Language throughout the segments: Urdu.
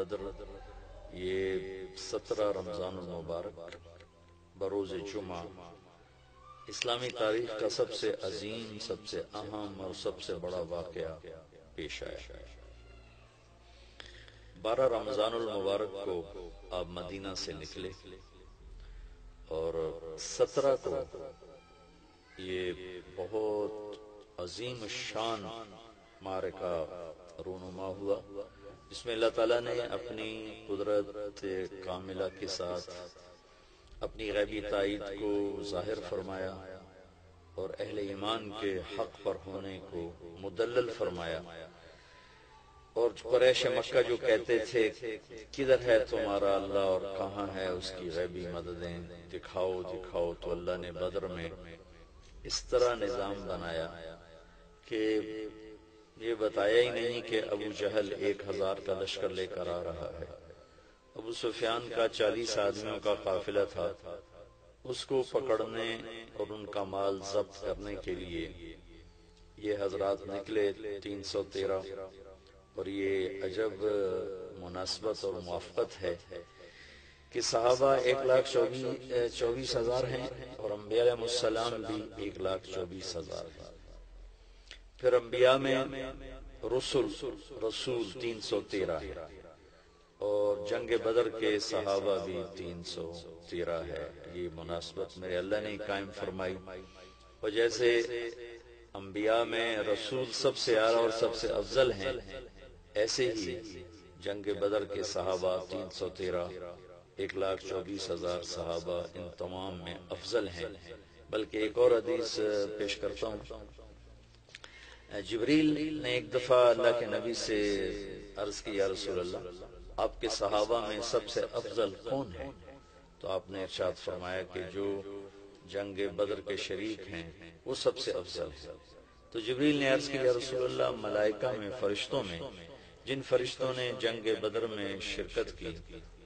بدر یہ 17 رمضان المبارک بروز جمعہ اسلامی تاریخ کا سب سے عظیم، سب سے اہم اور سب سے بڑا واقعہ پیش آیا۔ 12 رمضان المبارک کو آپ مدینہ سے نکلے اور 17 کو یہ بہت عظیم شان معرکہ رونما ہوا، جس میں اللہ تعالیٰ نے اپنی قدرت کاملہ کے ساتھ اپنی غیبی تائید کو ظاہر فرمایا اور اہل ایمان کے حق پر ہونے کو مدلل فرمایا۔ اور قریش مکہ جو کہتے تھے کدھر ہے تمہارا اللہ اور کہاں ہے اس کی غیبی مددیں، دکھاؤ دکھاؤ، تو اللہ نے بدر میں اس طرح نظام بنایا کہ یہ بتایا ہی نہیں کہ ابو جہل 1000 کا لشکر لے کر آ رہا ہے۔ ابو سفیان کا 40 آدمیوں کا قافلہ تھا، اس کو پکڑنے اور ان کا مال ضبط کرنے کے لیے یہ حضرات نکلے 313۔ اور یہ عجب مناسبت اور موافقت ہے کہ صحابہ 1,24,000 ہیں اور انبیاء علیہ السلام بھی 1,24,000 ہیں۔ پھر انبیاء میں رسول 313 ہے اور جنگ بدر کے صحابہ بھی 313 ہے۔ یہ مناسبت میرے اللہ نے قائم فرمائی، اور جیسے انبیاء میں رسول سب سے اعلیٰ اور سب سے افضل ہیں، ایسے ہی جنگ بدر کے صحابہ 313، 1,24,000 صحابہ ان تمام میں افضل ہیں۔ بلکہ ایک اور حدیث پیش کرتا ہوں۔ جبریل نے ایک دفعہ اللہ کے نبی سے عرض کی، یا رسول اللہ، آپ کے صحابہ میں سب سے افضل کون ہے؟ تو آپ نے ارشاد فرمایا کہ جو جنگ بدر کے شریک ہیں وہ سب سے افضل ہے۔ تو جبریل نے عرض کی، یا رسول اللہ، ملائکہ میں، فرشتوں میں جن فرشتوں نے جنگ بدر میں شرکت کی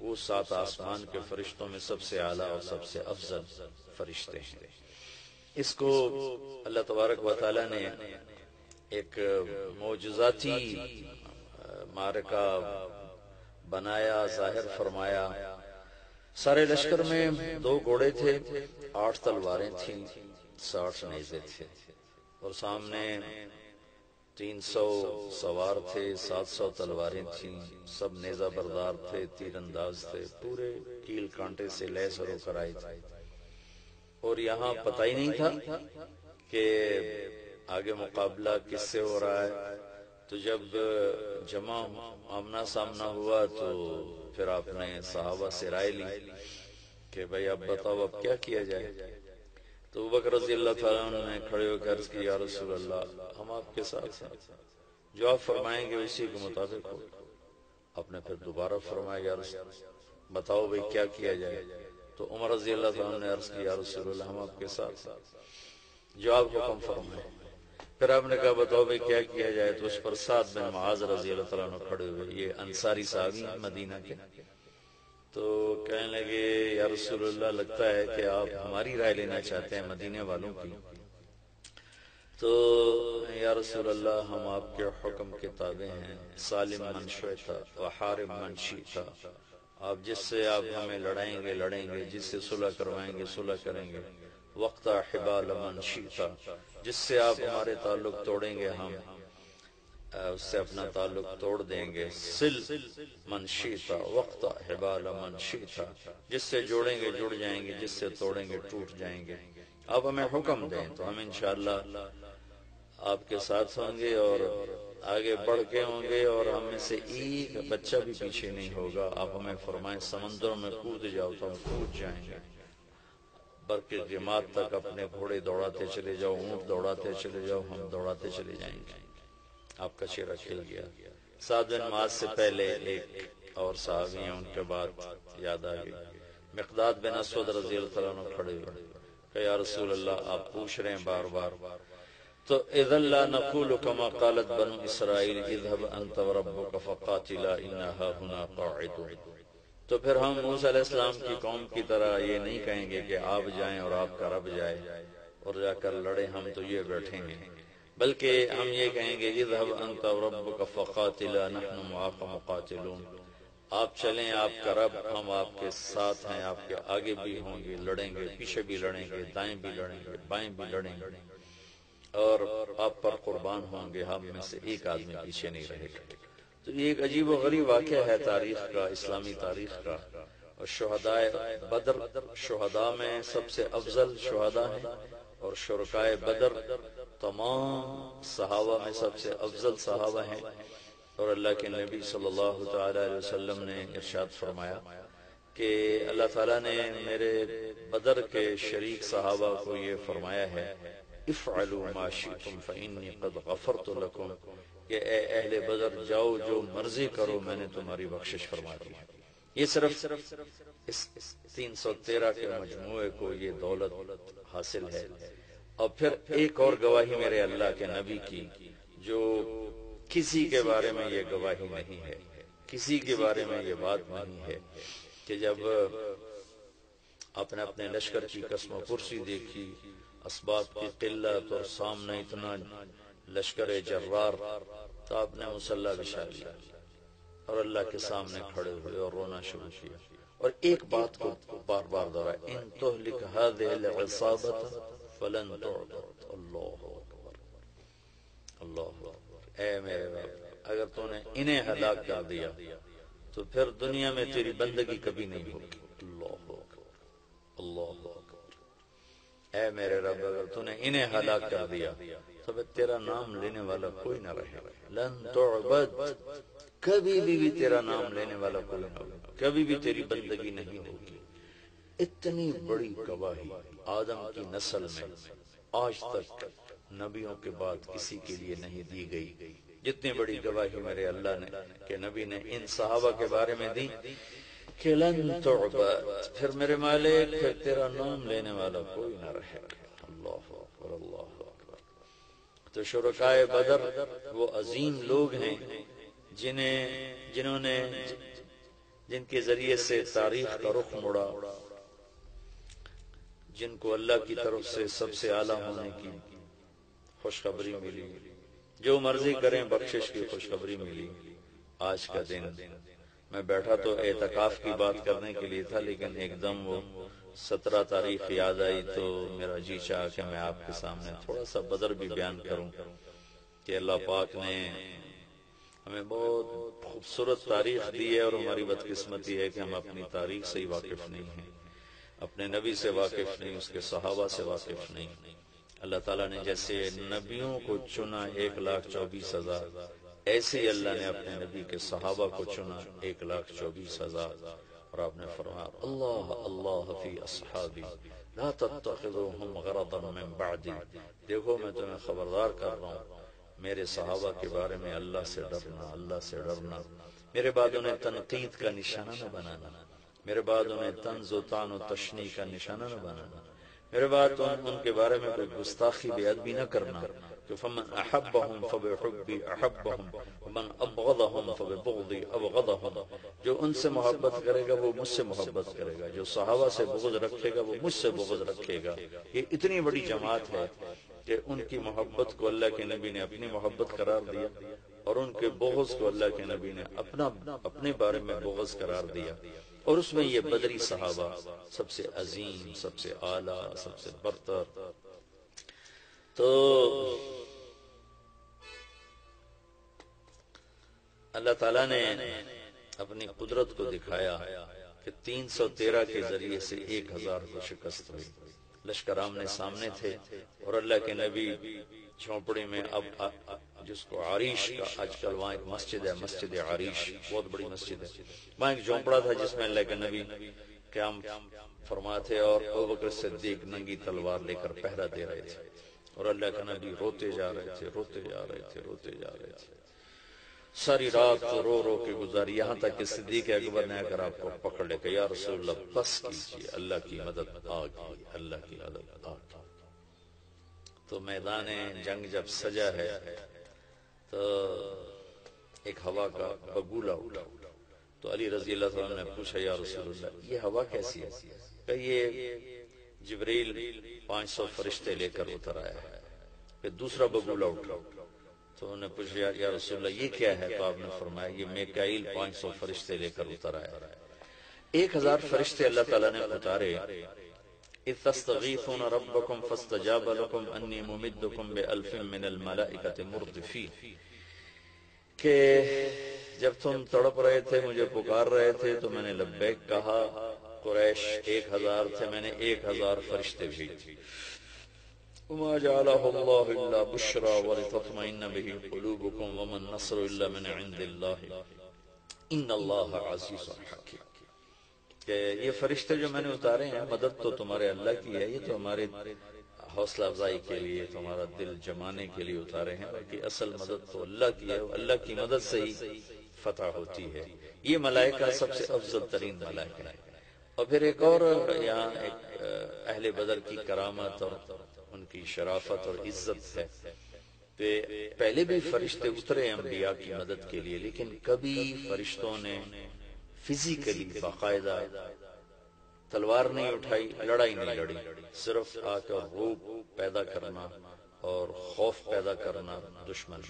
وہ 7 آسمان کے فرشتوں میں سب سے اعلیٰ اور سب سے افضل فرشتے ہیں۔ اس کو اللہ تبارک و تعالی نے ایک معجزاتی معرکہ بنایا، ظاہر فرمایا۔ سارے لشکر میں 2 گھوڑے تھے، 8 تلواریں تھیں، 60 نیزے تھے، اور سامنے 300 سوار تھے، 700 تلواریں تھیں، سب نیزہ بردار تھے، تیر انداز تھے، پورے کیل کانٹے سے لیس ہو کر آئے تھے۔ اور یہاں پتہ ہی نہیں تھا کہ آگے مقابلہ کس سے ہو رہا ہے۔ تو جب جمع آمنا سامنا ہوا تو پھر آپ نے صحابہ سے رائے لی کہ بھئی اب بتاؤ اب کیا کیا جائے۔ تو ابوبکر رضی اللہ تعالیٰ عنہ نے کھڑے ہو کر عرض کی، یا رسول اللہ، ہم آپ کے ساتھ ہیں، جو آپ فرمائیں گے اسی کے مطابق ہو۔ آپ نے پھر دوبارہ فرمایا، یا رسول اللہ بتاؤ بھئی کیا کیا جائے۔ تو عمر رضی اللہ تعالیٰ عنہ نے عرض کی، یا رسول اللہ، ہم آپ کے ساتھ ہیں، جو آپ حکم فرمائیں۔ پھر آپ نے کہا بتاؤ بھئی کیا کیا جائے۔ تو اس پر سعد بن معاذ رضی اللہ تعالیٰ عنہ کھڑے ہوئے، یہ انصاری صحابی ہیں مدینہ کے۔ تو کہنے لگے، یا رسول اللہ، لگتا ہے کہ آپ ہماری رائے لینا چاہتے ہیں مدینے والوں کی۔ تو یا رسول اللہ، ہم آپ کے حکم کے تابع ہیں، سالم من شئت وحارب من شئت۔ آپ جس سے آپ ہمیں لڑائیں گے لڑیں گے، جس سے صلح کروائیں گے صلح کریں گے۔ وقت حبال من شئت، جس سے آپ ہمارے تعلق توڑیں گے ہم اس سے اپنا تعلق توڑ دیں گے۔ سل من شئت وقت حبال من شئت، جس سے جوڑیں گے جڑ جائیں گے، جس سے توڑیں گے ٹوٹ جائیں گے۔ آپ ہمیں حکم دیں تو ہم انشاءاللہ آپ کے ساتھ ہوں گے اور آگے بڑھ کے ہوں گے، اور ہم میں سے ایک بچہ بھی پیچھے نہیں ہوگا۔ آپ ہمیں فرمائیں سمندروں میں کود جاؤ تو ہم کود جائیں گے، برق جماعت تک اپنے گھوڑے دوڑاتے چلے جاؤ، اونٹ دوڑاتے چلے جاؤ، ہم دوڑاتے چلے جائیں گے۔ آپ کا چہرہ کھل گیا۔ سعد بن معاذ سے پہلے ایک اور صحابی ہیں، ان کے بعد یاد آ گئی، مقداد بن اسود رضی اللہ تعالیٰ عنہ کھڑے ہوئے کہ یا رسول اللہ، آپ پوچھ رہے ہیں بار بار، تو اذا لا نقول كما قالت بنو اسرائیل اذهب انت وربك فقاتلا انا هاهنا قاعدون۔ تو پھر ہم موسیٰ علیہ السلام کی قوم کی طرح یہ نہیں کہیں گے کہ آپ جائیں اور آپ کا رب جائے اور جا کر لڑے، ہم تو یہ بیٹھے ہیں، بلکہ ہم یہ کہیں گے اذهب انت وربك فقاتلا نحن معاك مقاتلون، آپ چلیں آپ کا رب، ہم آپ کے ساتھ ہیں، آپ کے آگے بھی ہوں گے، لڑیں گے، پیچھے بھی لڑیں گے، دائیں بھی لڑیں گے، بائیں بھی لڑیں گے، اور آپ پر قربان ہوں گے، ہم میں سے ایک آدمی پیچھے نہیں رہے گا۔ تو یہ ایک عجیب و غریب واقعہ ہے تاریخ کا، اسلامی تاریخ کا۔ اور شہدائے بدر شہداء میں سب سے افضل شہداء ہیں، اور شرکائے بدر تمام صحابہ میں سب سے افضل صحابہ ہیں۔ اور اللہ کے نبی صلی اللہ تعالی علیہ وسلم نے ارشاد فرمایا کہ اللہ تعالیٰ نے میرے بدر کے شریک صحابہ کو یہ فرمایا ہے، افعلوا ما شئتم فإنی قد غفرت لکم، کہ اے اہل بدر جاؤ جو مرضی کرو، میں نے تمہاری بخشش فرما دی۔ یہ صرف اس 313 کے مجموعے کو یہ دولت حاصل ہے۔ اور پھر ایک اور گواہی میرے اللہ کے نبی کی، جو کسی کے بارے میں یہ گواہی نہیں ہے، کسی کے بارے میں یہ بات نہیں ہے، کہ جب آپ نے اپنے لشکر کی قسم و پرسی دیکھی، اسباب کی قلت اور سامنے اتنا لشکر جرار، تو آپ نے مصلی بچھا لیا اور اللہ کے سامنے کھڑے ہوئے اور رونا شروع کیا، اور ایک بات کو بار بار دہرایا، ان تہلک هذه العصابة فلن تعبد۔ اللہ اکبر، اللہ اکبر، اے میرے رب اگر تو نے انہیں ہلاک کر دیا تو پھر دنیا میں تیری بندگی کبھی نہیں ہوگی۔ اللہ اکبر، اللہ اکبر، اے میرے رب اگر تو نے انہیں ہلاک کر دیا تو پھر تیرا نام لینے والا کوئی نہ رہے، لن تعبد، کبھی بھی تیرا نام لینے والا کوئی نہ ہوگا، کبھی بھی تیری بندگی نہیں ہوگی۔ اتنی بڑی گواہی آدم کی نسل میں آج تک نبیوں کے بعد کسی کے لیے نہیں دی گئی، جتنی بڑی گواہی میرے اللہ نے کہ نبی نے ان صحابہ کے بارے میں دی کہ لن تعبد، پھر میرے مالک پھر تیرا نام لینے والا کوئی نہ رہے گا۔ اللہ اکبر، اللہ اکبر۔ تو شرکائے بدر وہ عظیم لوگ ہیں جن کے ذریعے سے تاریخ کا رخ مڑا، جن کو اللہ کی طرف سے سب سے اعلیٰ ہونے کی خوشخبری ملی، جو مرضی کریں بخشش کی خوشخبری ملی۔ آج کا دن میں بیٹھا تو اعتکاف کی بات کرنے کے لیے تھا، لیکن ایک دم وہ 17 تاریخ یاد آئی تو میرا جی چاہا کہ میں آپ کے سامنے تھوڑا سا بدر بھی بیان کروں، کہ اللہ پاک نے ہمیں بہت خوبصورت تاریخ دی ہے، اور ہماری بدقسمتی ہے کہ ہم اپنی تاریخ سے ہی واقف نہیں ہیں، اپنے نبی سے واقف نہیں، اس کے صحابہ سے واقف نہیں۔ اللہ تعالیٰ نے جیسے نبیوں کو چنا 1,24,000، ایسے ہی اللہ نے اپنے نبی کے صحابہ کو چنا 1,24,000، اور آپ نے فرمایا اللہ اللہ فی اصحابی لا تتخذوهم غرضا من بعدی، دیکھو میں تمہیں خبردار کر رہا ہوں میرے صحابہ کے بارے میں اللہ سے ڈرنا، اللہ سے ڈرنا، میرے بعد انہیں تنقید کا نشانہ نہ بنانا، میرے بعد انہیں طنز و طعن و تشنیع کا نشانہ نہ بنانا، میرے بعد ان کے بارے میں کوئی گستاخی بے ادبی نہ کرنا، کہ فمن احبهم فبحبی احبهم ومن ابغضهم فببغضی ابغضهم، جو ان سے محبت کرے گا وہ مجھ سے محبت کرے گا، جو صحابہ سے بغض رکھے گا وہ مجھ سے بغض رکھے گا۔ یہ اتنی بڑی جماعت ہے کہ ان کی محبت کو اللہ کے نبی نے اپنی محبت قرار دیا، اور ان کے بغض کو اللہ کے نبی نے اپنے بارے میں بغض قرار دیا، اور اس میں یہ بدری صحابہ سب سے عظیم، سب سے اعلیٰ، سب سے برتر۔ تو اللہ تعالیٰ نے اپنی قدرت کو دکھایا کہ 313 کے ذریعے سے 1000 کو شکست ہوئی۔ لشکر آمنے سامنے تھے، اور اللہ کے نبی جھونپڑی میں، اب جس کو عریش کا، آج کل وہاں ایک مسجد ہے، مسجد عریش، بہت بڑی مسجد ہے، وہاں ایک جھونپڑا تھا جس میں اللہ کے نبی قیام فرماتے، اور ابوبکر صدیق ننگی تلوار لے کر پہرا دے رہے تھے، اور اللہ کے نبی روتے جا رہے تھے، روتے جا رہے تھے، روتے جا رہے تھے، ساری رات رو رو کے گزاری، یہاں تک کہ صدیق اکبر نے اگر آپ کو پکڑ لے کہ یا رسول اللہ بس کیجیے، اللہ کی مدد آ گئی، اللہ کی مدد آ گئی۔ تو میدان جنگ جب سجا ہے تو ایک ہوا کا بگولا اٹھا، تو علی رضی اللہ عنہ نے پوچھا یا رسول اللہ یہ ہوا کیسی ہے؟ کہ یہ جبریل 500 فرشتے لے کر اتر آیا ہے۔ پھر دوسرا بگولا اٹھا، تو انہوں نے پوچھا یا رسول اللہ یہ کیا ہے؟ تو آپ نے فرمایا یہ میکائیل 500 فرشتے لے کر اتر آیا ہے۔ 1000 فرشتے اللہ تعالیٰ نے اتارے۔ اذ تستغیثون ربکم فاستجاب لکم انی ممدکم بألف من الملائکۃ مردفین، کہ جب تم تڑپ رہے تھے مجھے پکار رہے تھے تو میں نے لبیک کہا۔ قریش 1000 تھے، میں نے 1000 فرشتے بھیجے۔ وما جعله الله الا بشرى ولتطمئن به قلوبكم وما النصر الا من عند الله ان الله عزيز حكيم، کہ یہ فرشتے جو میں نے اتارے ہیں مدد تو تمہارے اللہ کی ہے، یہ تو ہمارے حوصلہ افزائی کے لیے، تمہارا دل جمانے کے لیے اتارے ہیں، اور کہ اصل مدد تو اللہ کی ہے، اللہ کی مدد سے ہی فتح ہوتی ہے۔ یہ ملائکہ سب سے افضل ترین ملائکہ ہے۔ اور پھر ایک اور یہاں ایک اہل بدر کی کرامت اور ان کی شرافت اور عزت ہے کہ پہلے بھی فرشتے اترے انبیاء کی مدد کے لیے، لیکن کبھی فرشتوں نے فزیکلی باقاعدہ تلوار نہیں اٹھائی، لڑائی نہیں لڑی، صرف آ کر روب پیدا کرنا اور خوف پیدا کرنا دشمن۔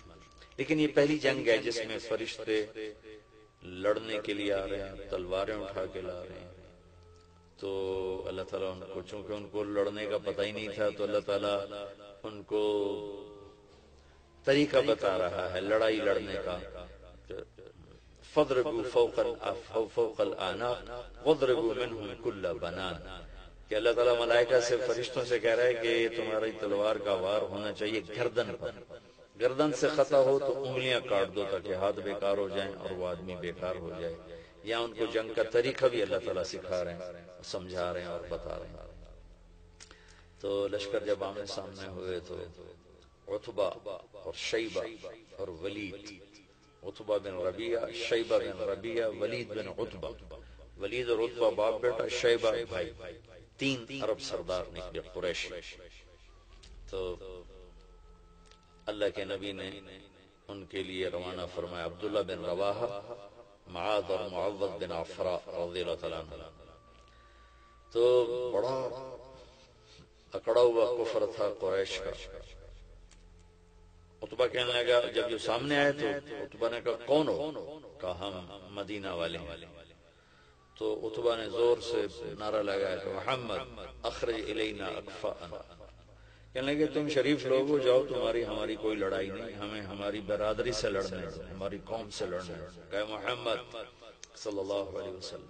لیکن یہ پہلی جنگ ہے جس میں فرشتے لڑنے کے لیے آ رہے ہیں، تلواریں اٹھا کے لا رہے ہیں۔ تو اللہ تعالیٰ ان کو، چونکہ ان کو لڑنے کا پتہ ہی نہیں تھا، تو اللہ تعالیٰ ان کو طریقہ بتا رہا ہے لڑائی لڑنے کا۔ فَاضْرِبُوا فَوْقَ الْأَعْنَاقِ وَاضْرِبُوا مِنْهُمْ كُلَّ بَنَانٍ، کہ اللہ تعالیٰ ملائکہ سے فرشتوں سے کہہ رہا ہے کہ تمہاری تلوار کا وار ہونا چاہیے گردن پر، گردن سے خطا ہو تو انگلیاں کاٹ دو تاکہ ہاتھ بیکار ہو جائیں اور وہ آدمی بیکار ہو جائے۔ یا ان کو جنگ کا طریقہ بھی اللہ تعالیٰ سکھا رہے ہیں، سمجھا رہے ہیں اور بتا رہے ہیں۔ تو لشکر جب آمنے سامنے ہوئے تو عتبہ اور شیبہ اور ولید، عتبہ بن ربیعہ، شیبہ بن ربیعہ، ولید بن عتبہ، ولید اور عتبہ باپ بیٹا، شیبہ بھائی، 3 عرب سردار نکلے قریش۔ تو اللہ کے نبی نے ان کے لیے روانہ فرمایا عبداللہ بن رواحہ، معاذ اور معوذ بن عفراء رضی اللہ تعالیٰ عنہ۔ تو بڑا اکڑا ہوا کفر تھا قریش کا۔ عتبہ کہنے لگا، جب یہ سامنے آئے تو عتبہ نے کہا کون ہو؟ کہا ہم مدینہ والے ہیں۔ تو عتبہ نے زور سے نعرہ لگایا کہ محمد اخرج الینا اکفاءنا، کہنے لگے تم شریف لوگ ہو، جاؤ، تمہاری ہماری کوئی لڑائی نہیں، ہمیں ہماری برادری سے لڑنے دو، ہماری قوم سے لڑنے دو۔ کہ محمد صلی اللہ علیہ وسلم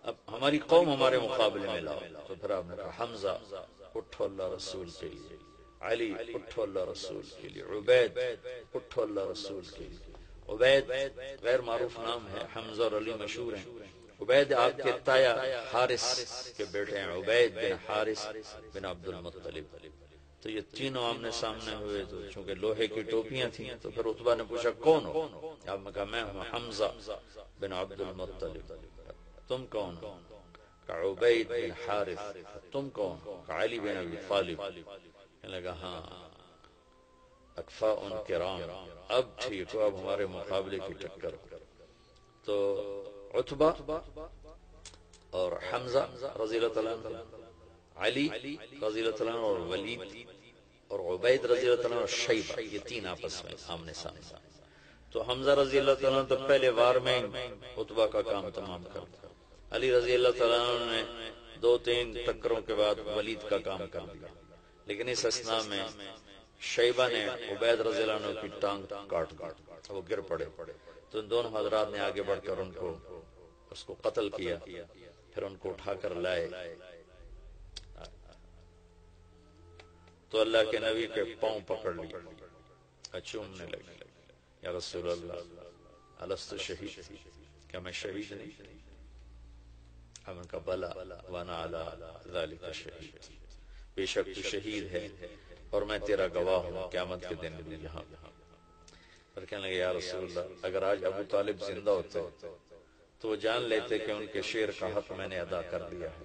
اب ہماری قوم ہمارے مقابلے میں لاؤ۔ تو پھر آپ نے کہا حمزہ اٹھو اللہ رسول کے لیے، علی اٹھو اللہ رسول کے لیے، عبید اٹھو اللہ رسول کے لیے۔ عبید غیر معروف نام ہے، حمزہ اور علی مشہور ہیں۔ عبید آپ کے تایا حارث کے بیٹے ہیں، عبید بن حارث بن عبد المطلب۔ تو یہ تینوں آمنے سامنے ہوئے، تو چونکہ لوہے کی ٹوپیاں تھیں تو پھر عتبہ نے پوچھا کون ہو؟ آپ نے کہا میں ہوں حمزہ بن عبد المطلب۔ تم کون ہو؟ کہا عبید بن حارث۔ تم کون ہو؟ کہا علی بن ابی طالب۔ کہنے لگا ہاں اکفاء کرام، اب ٹھیک ہو، اب ہمارے مقابلے کی ٹکر۔ تو عتبہ اور حمزہ رضی اللہ تعالیٰ عنہ، علی رضی اللہ تعالیٰ عنہ اور ولید اور عبید رضی اللہ تعالیٰ عنہ اور شیبہ، یہ 3 آپس میں آمنے سامنے۔ تو حمزہ رضی اللہ تعالیٰ عنہ تو پہلے وار میں عتبہ کا کام تمام کر دیا، علی رضی اللہ تعالیٰ عنہ نے 2-3 ٹکروں کے بعد ولید کا کام کر دیا، لیکن اس اثناء میں شیبہ نے عبید رضی اللہ عنہ کی ٹانگ کاٹ دی، وہ گر پڑے۔ تو ان دونوں حضرات نے آگے بڑھ کر اس کو قتل کیا، پھر ان کو اٹھا کر لائے۔ تو اللہ کے نبی کے پاؤں پکڑ لیے، چومنے لگے، یا رسول اللہ الست شہید، کیا میں شہید نہیں؟ اب ان کا بلا وانا علی ذالک شہید، بے شک تو شہید ہے اور میں تیرا گواہ ہوں قیامت کے دن بھی یہاں۔ پھر کہنے لگے یا رسول اللہ اگر آج ابو طالب زندہ ہوتے تو وہ جان لیتے کہ ان کے شیر کا حق میں نے ادا کر دیا ہے۔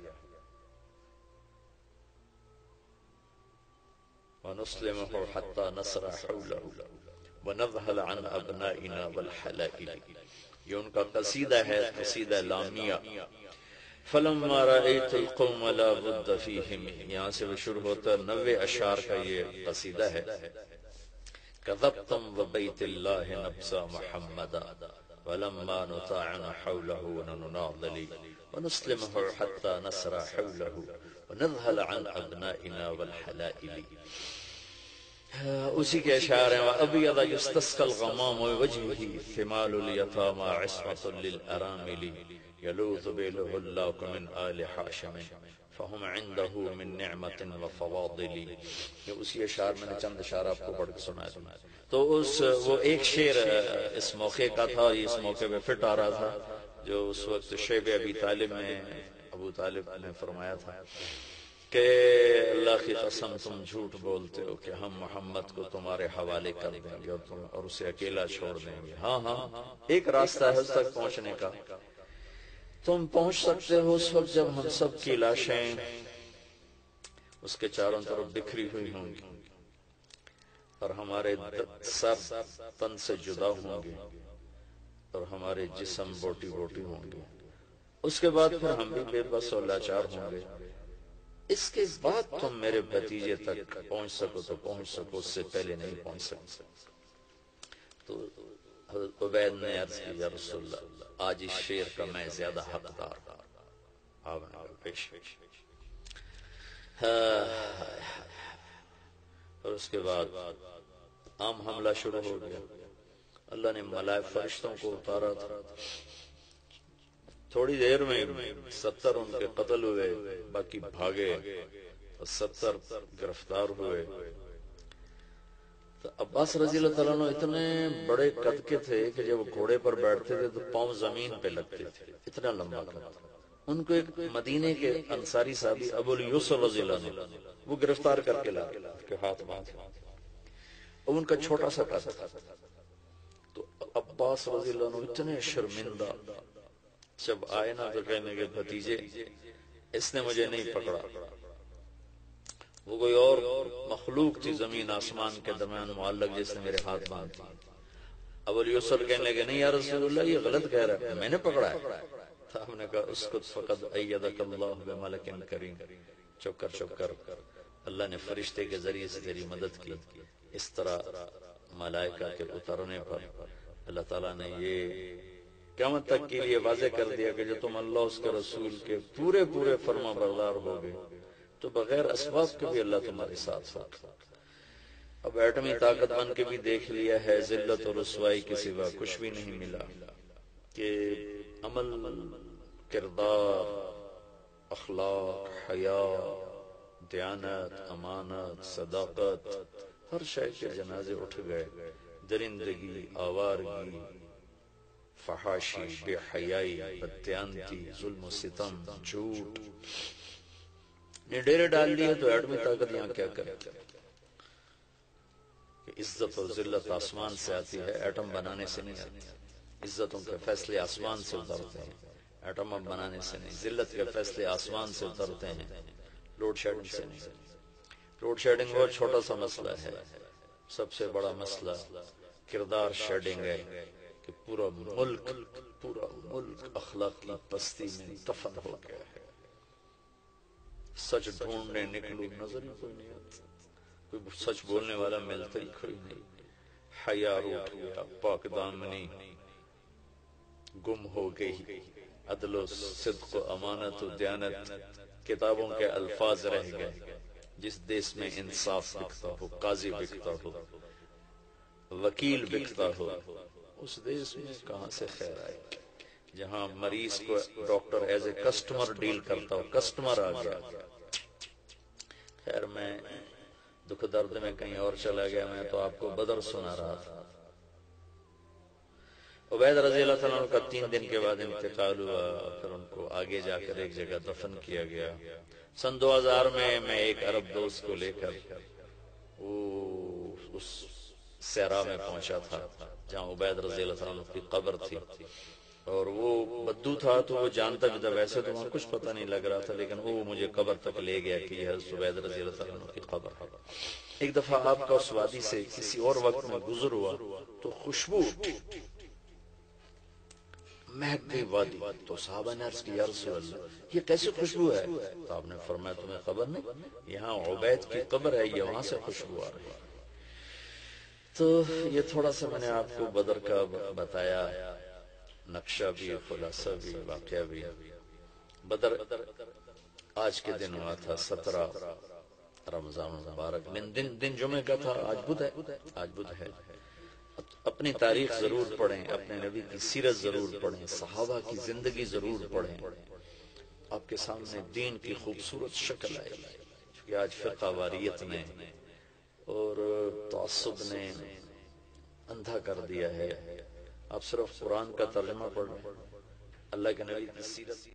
وَنُسْلِمُهُ حَتَّى نَصْرَ حَوْلَهُ وَنَذْهَلَ عَنْ أَبْنَائِنَا وَالْحَلَائِلِ، یہ ان کا قصیدہ ہے، قصیدہ لامیہ۔ فَلَمَّا رَأَيْتُ الْقَوْمَ لَا بُدَّ فِيهِمْ، یہاں سے وہ شروع ہوتا ہے، 90 اشعار کا یہ قصیدہ ہے كذبتم وبيت الله نبسا محمدا ولما نطاعن حوله ونناضل ونسلمه حتى نسرى حوله ونذهل عن أبنائنا والحلائل. اسی کے اشعار ہیں وَأَبْيَضَ يُسْتَسْقَى الْغَمَامُ وَوَجْهُهُ ثِمَالُ الْيَتَامَى عِصْمَةٌ لِلْأَرَامِلِ يَلُوذُ بِيلُهُ اللَّهُ مِنْ آلِ حَاشِمٍ فَهُمْ عِنْدَهُ مِنْ نِعْمَةٍ وَفَوَاضِلِ. یہ اسی اشعار میں نے چند اشعار آپ کو پڑھ کے سنایا تھا. تو وہ ایک شعر اس موقع کا تھا، اس موقع پہ فٹ آ رہا تھا، جو اس وقت شیب ابی طالب میں ابو طالب نے فرمایا تھا کہ اللہ کی قسم تم جھوٹ بولتے ہو کہ ہم محمد کو تمہارے حوالے کر دیں گے اور اسے اکیلا چھوڑ دیں گے. ہاں ہاں، ایک راستہ ہے اس تک پہنچنے کا. تم پہنچ سکتے ہو اس وقت جب ہم سب کی لاشیں اس کے چاروں طرف بکھری ہوئی ہوں گی اور ہمارے سر تن سے جدا ہوں گے اور ہمارے جسم بوٹی بوٹی ہوں گے. اس کے بعد پھر ہم بھی بے بس اور لاچار ہوں گے. اس کے بعد تم میرے بھتیجے تک پہنچ سکو تو پہنچ سکو، اس سے پہلے نہیں پہنچ سکتے. تو حضرت عبید نے عرض کی یا رسول اللہ آج اس شعر کا میں زیادہ حقدار اور اس کے بعد عام حملہ شروع ہو گیا. اللہ نے ملائک فرشتوں کو اتارا تھا. تھوڑی دیر میں 70 ان کے قتل ہوئے، باقی بھاگے اور 70 گرفتار ہوئے. تو عباس رضی اللہ تعالیٰ عنہ اتنے بڑے قد کے تھے کہ جب وہ گھوڑے پر بیٹھتے تھے تو پاؤں زمین پہ لگتے تھے، اتنا لمبا قد. ان کو ایک مدینے کے انصاری صحابی ابو الیسر رضی اللہ عنہ وہ گرفتار کر کے لائے، اس کے ہاتھ باندھ اور ان کا چھوٹا سا قد تھا. تو عباس رضی اللہ عنہ اتنے شرمندہ جب آئے نا تو کہنے کے بھتیجے اس نے مجھے نہیں پکڑا، وہ کوئی اور مخلوق تھی زمین آسمان کے درمیان معلق جس نے میرے ہاتھ باندھ دی. ابو الیسر کہنے لگے نہیں یا رسول اللہ یہ غلط کہہ رہا ہے، میں نے پکڑا ہے. ہم نے کہا اسکت فقد ایدک اللہ بملک کریم، چپ کر اللہ نے فرشتے کے ذریعے سے تیری مدد کی. اس طرح ملائکہ کے اترنے پر اللہ تعالیٰ نے یہ قیامت تک کے لیے واضح کر دیا کہ جو تم اللہ اس کے رسول کے پورے فرما بردار ہو گئے تو بغیر اسباب کے بھی اللہ تمہارے ساتھ ہوگا. اب ایٹمی طاقت بن کے بھی دیکھ لیا ہے، ذلت اور رسوائی کے سوا کچھ بھی نہیں ملا کہ عمل، کردار، اخلاق، حیا، دیانت، امانت، صداقت، ہر شے کے جنازے اٹھ گئے. درندگی، آوارگی، فحاشی، بے حیائی، بددیانتی، ظلم و ستم، جھوٹ نے ڈیرے ڈال دیے. تو ایٹمی طاقت یہاں کیا کرے کہ عزت اور ذلت آسمان سے آتی ہے، ایٹم بنانے سے نہیں آتی. عزتوں کے فیصلے آسمان سے اترتے ہیں، ایٹم اب بنانے سے نہیں. ذلت کے فیصلے آسمان سے اترتے ہیں، لوڈ شیڈنگ سے نہیں. لوڈ شیڈنگ بہت چھوٹا سا مسئلہ ہے، سب سے بڑا مسئلہ کردار شیڈنگ ہے کہ پورا ملک اخلاقی پستی میں دفن ہو گیا ہے. سچ ڈھونڈنے نکلو نظر ہی کوئی نہیں آتا، کوئی سچ بولنے والا ملتا ہی کوئی نہیں. حیا روٹ گیا، پاک دامنی گم ہو گئی، عدل و صدق و امانت و دیانت کتابوں کے الفاظ رہ گئے. جس دیس میں انصاف بکتا ہو، قاضی بکتا ہو، وکیل بکتا ہو، اس دیس میں کہاں سے خیر آئے. جہاں مریض کو doctor as a customer deal کرتا ہو، کسٹمر آ گیا. خیر میں دکھ درد میں کہیں اور چلا گیا. میں تو آپ کو بدر سنا رہا تھا. عبید رضی اللہ تعالیٰ عنہ کا 3 دن کے بعد انتقال ہوا، پھر ان کو آگے جا کر ایک جگہ دفن کیا گیا. سن 2000 میں ایک عرب دوست کو لے کر اس صحرا میں پہنچا تھا جہاں عبید رضی اللہ تعالیٰ عنہ کی قبر تھی. اور وہ بدو تھا تو وہ جانتا بھی تھا، ویسے تو وہاں کچھ پتہ نہیں لگ رہا تھا، لیکن وہ مجھے قبر تک لے گیا کہ یہ حضرت عبید رضی اللہ تعالیٰ عنہ کی قبر ہے. ایک دفعہ آپ کا اس وادی سے کسی اور وقت میں گزر ہوا تو خوشبو مہک گئی وادی. تو صحابہ نے عرض کی یا رسول اللہ یہ کیسی خوشبو ہے؟ تو آپ نے فرمایا تمہیں خبر نہیں، یہاں عبید کی قبر ہے، یہ وہاں سے خوشبو آ رہی ہے. تو یہ تھوڑا سا میں نے آپ کو بدر کا بتایا، نقشہ بھی، خلاصہ بھی، واقعہ بھی۔ بدر آج کے دن ہوا تھا 17 رمضان المبارک، دن جمعہ کا تھا۔ آج بدھ ہے، آج بدھ ہے۔ اپنی تاریخ ضرور پڑھیں، اپنے نبی کی سیرت ضرور پڑھیں، صحابہ کی زندگی ضرور پڑھیں، آپ کے سامنے دین کی خوبصورت شکل آئے گی۔ کیونکہ آج فرقہ واریت نے اور تعصب نے اندھا کر دیا ہے۔ آپ صرف قرآن کا ترجمہ پڑھ لیں، اللہ کے نبی کی سیرت